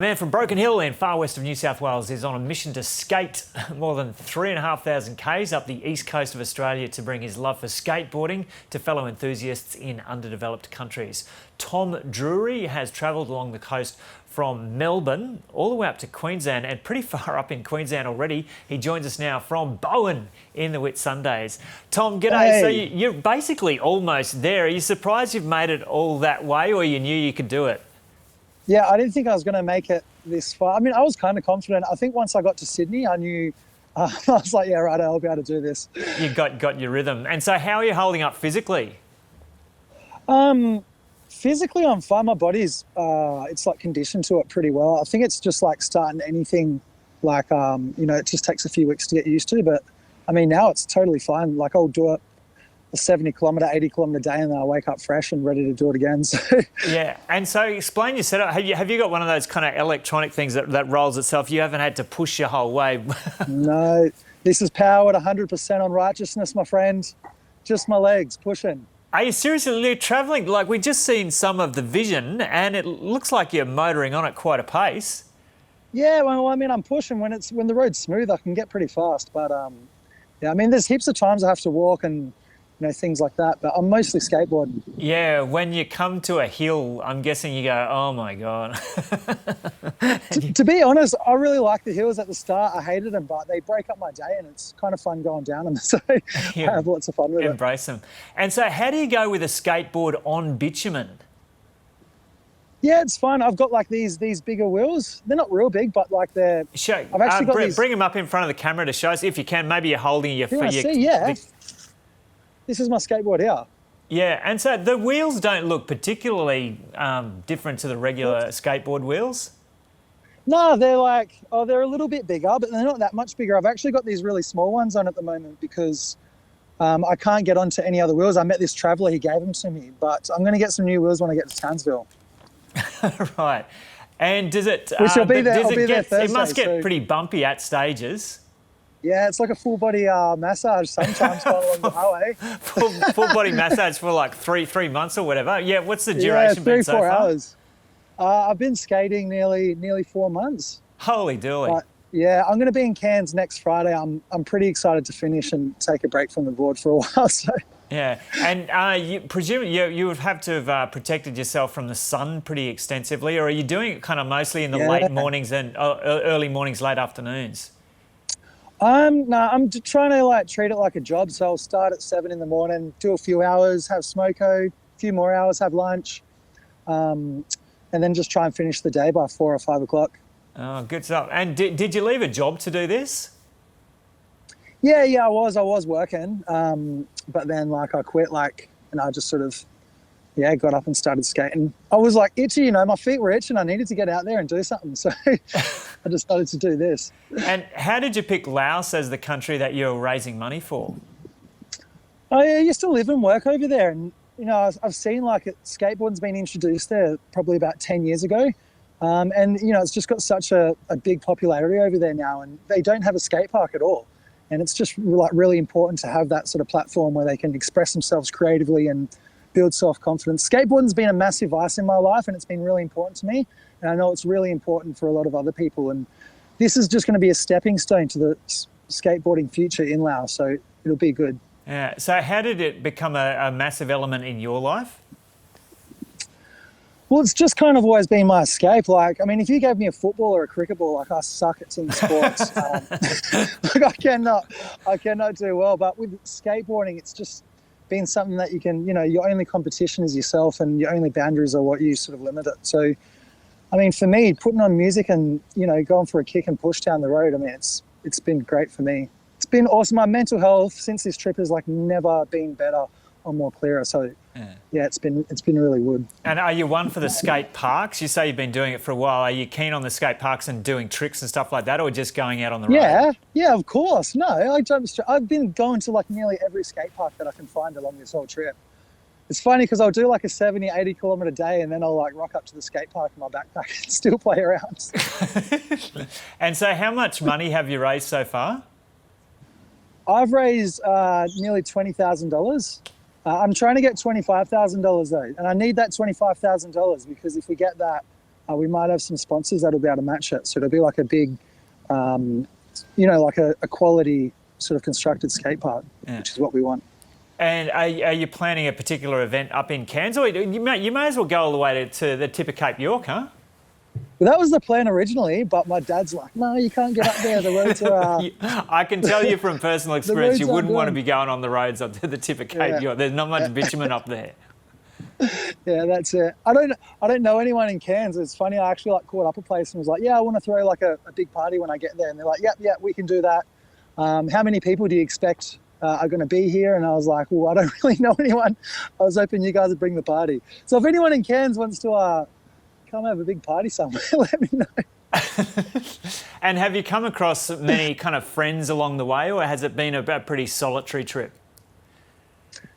A man from Broken Hill in far west of New South Wales is on a mission to skate more than 3,500 k's up the east coast of Australia to bring his love for skateboarding to fellow enthusiasts in underdeveloped countries. Tom Drury has travelled along the coast from Melbourne all the way up to Queensland, and pretty far up in Queensland already. He joins us now from Bowen in the Whitsundays. Tom, g'day. Hey. So you're basically almost there. Are you surprised you've made it all that way, or you knew you could do it? Yeah, I didn't think I was going to make it this far. I mean, I was kind of confident. I think once I got to Sydney, I knew, I was like, yeah, right, I'll be able to do this. You got your rhythm. And so how are you holding up physically? Physically, I'm fine. My body's, it's like conditioned to it pretty well. I think it's just like starting anything like, it just takes a few weeks to get used to. But I mean, now it's totally fine. Like I'll do it a 70 kilometre, 80 kilometre day, and then I wake up fresh and ready to do it again. So Yeah, and so explain your setup. Have you got one of those kind of electronic things that rolls itself? You haven't had to push your whole way. No, this is powered 100% on righteousness, my friend. Just my legs pushing. Are you seriously travelling? Like, we've just seen some of the Vision, and it looks like you're motoring on at quite a pace. Yeah, well, I mean, I'm pushing when the road's smooth. I can get pretty fast, but yeah, I mean, there's heaps of times I have to walk and things like that. But I'm mostly skateboarding. Yeah, when you come to a hill, I'm guessing you go, oh my God. To be honest, I really like the hills at the start. I hated them, but they break up my day, and it's kind of fun going down them. So I have lots of fun with it. Embrace them. And so how do you go with a skateboard on bitumen? Yeah, it's fun. I've got like these bigger wheels. They're not real big, but like they're. Show, I've actually got these. Bring them up in front of the camera to show us if you can. Maybe you're holding your. Yeah. This is my skateboard here. Yeah, and so the wheels don't look particularly different to the regular skateboard wheels. No, they're a little bit bigger, but they're not that much bigger. I've actually got these really small ones on at the moment because I can't get onto any other wheels. I met this traveller, he gave them to me, but I'm going to get some new wheels when I get to Townsville. Right. And does it... Which I'll be there Thursday. It must get pretty bumpy at stages. Yeah, it's like a full body massage sometimes going along the highway. Full body massage for like three months or whatever. Yeah, what's the duration been so far? 3-4 hours. I've been skating nearly 4 months. Holy dooly. But, yeah, I'm going to be in Cairns next Friday. I'm pretty excited to finish and take a break from the board for a while. So. Yeah, and you presume you would have to have protected yourself from the sun pretty extensively, or are you doing it kind of mostly in the late mornings and early mornings, late afternoons? No, I'm trying to treat it like a job. So I'll start at 7 in the morning, do a few hours, have smoko, a few more hours, have lunch, and then just try and finish the day by 4 or 5 o'clock. Oh, good stuff. And did you leave a job to do this? Yeah, I was working, but then I quit, and I just sort of, got up and started skating. I was itchy, my feet were itching. I needed to get out there and do something. So I decided to do this. And how did you pick Laos as the country that you're raising money for? I used to live and work over there. And, I've seen skateboarding's been introduced there probably about 10 years ago. And, it's just got such a big popularity over there now. And they don't have a skate park at all. And it's just really important to have that sort of platform where they can express themselves creatively and build self-confidence. Skateboarding's been a massive vice in my life, and it's been really important to me. And I know it's really important for a lot of other people. And this is just going to be a stepping stone to the skateboarding future in Laos. So it'll be good. Yeah. So how did it become a massive element in your life? Well, it's just kind of always been my escape. If you gave me a football or a cricket ball, I suck at team sports. I cannot do well. But with skateboarding, it's just been something that you can, your only competition is yourself, and your only boundaries are what you sort of limit it. So, for me, putting on music and, going for a kick and push down the road, it's been great for me. It's been awesome. My mental health since this trip has never been better or more clearer. So, it's been really good. And are you one for the skate parks? You say you've been doing it for a while. Are you keen on the skate parks and doing tricks and stuff like that, or just going out on the road? Yeah, of course. No, I've been going to nearly every skate park that I can find along this whole trip. It's funny because I'll do a 70, 80 kilometre day, and then I'll rock up to the skate park in my backpack and still play around. And so how much money have you raised so far? I've raised nearly $20,000. I'm trying to get $25,000 though, and I need that $25,000 because if we get that, we might have some sponsors that'll be able to match it. So it'll be like a big, like a quality sort of constructed skate park, which is what we want. And are you planning a particular event up in Cairns? Or you may as well go all the way to the tip of Cape York, huh? Well, that was the plan originally, but my dad's like, no, you can't get up there. The roads are... I can tell you from personal experience, you wouldn't want to be going on the roads up to the tip of Cape York. There's not much bitumen up there. Yeah, that's it. I don't know anyone in Cairns. It's funny, I actually called up a place and was like, I want to throw like a big party when I get there. And they're like, yeah, we can do that. How many people do you expect are going to be here? And I was like, well, I don't really know anyone. I was hoping you guys would bring the party. So if anyone in Cairns wants to come have a big party somewhere, let me know. And have you come across many kind of friends along the way, or has it been a pretty solitary trip?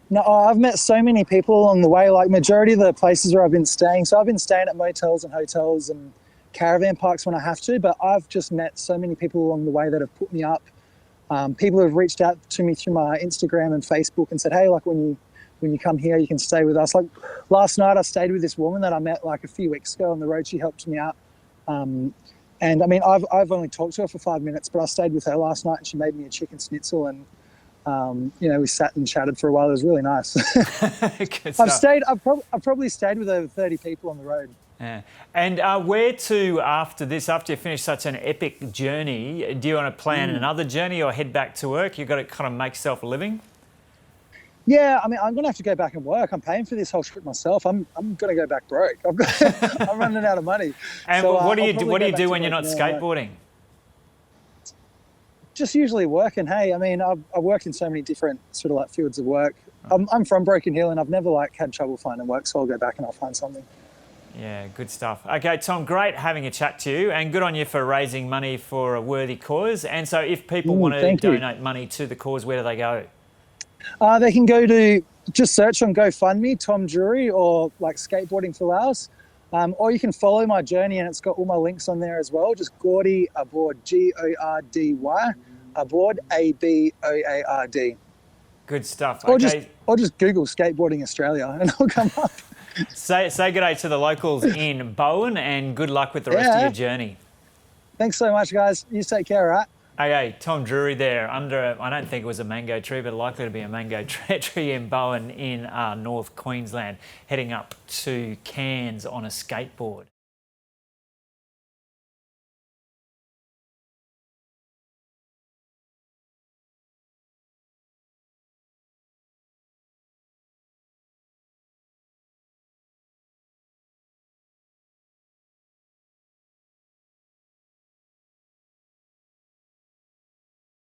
No, I've met so many people along the way, like majority of the places where I've been staying. So I've been staying at motels and hotels and caravan parks when I have to, but I've just met so many people along the way that have put me up. People have reached out to me through my Instagram and Facebook and said, hey, like when you come here, you can stay with us. Like last night, I stayed with this woman that I met like a few weeks ago on the road. She helped me out. And I mean, I've only talked to her for 5 minutes, but I stayed with her last night and she made me a chicken schnitzel and, we sat and chatted for a while. It was really nice. I've probably stayed with over 30 people on the road. Yeah. And where to after this, after you finish such an epic journey, do you want to plan another journey or head back to work? You've got to kind of make yourself a living? Yeah, I mean, I'm going to have to go back and work. I'm paying for this whole trip myself. I'm going to go back broke. I'm running out of money. And so, what do you do when you're not skateboarding? Just usually working. Hey, I mean, I've worked in so many different sort of like fields of work. I'm from Broken Hill and I've never had trouble finding work, so I'll go back and I'll find something. Yeah, good stuff. Okay, Tom, great having a chat to you and good on you for raising money for a worthy cause. And so if people want to donate money to the cause, where do they go? They can go to, just search on GoFundMe, Tom Drury, or like Skateboarding for Laos. Or you can follow my journey and it's got all my links on there as well. Just Gordy Aboard, Gordy, Aboard, Aboard. Good stuff. Or just Google Skateboarding Australia and it'll come up. Say good day to the locals in Bowen and good luck with the rest of your journey. Thanks so much, guys. You take care, all right? Okay, Tom Drury there under, I don't think it was a mango tree, but likely to be a mango tree in Bowen in North Queensland, heading up to Cairns on a skateboard.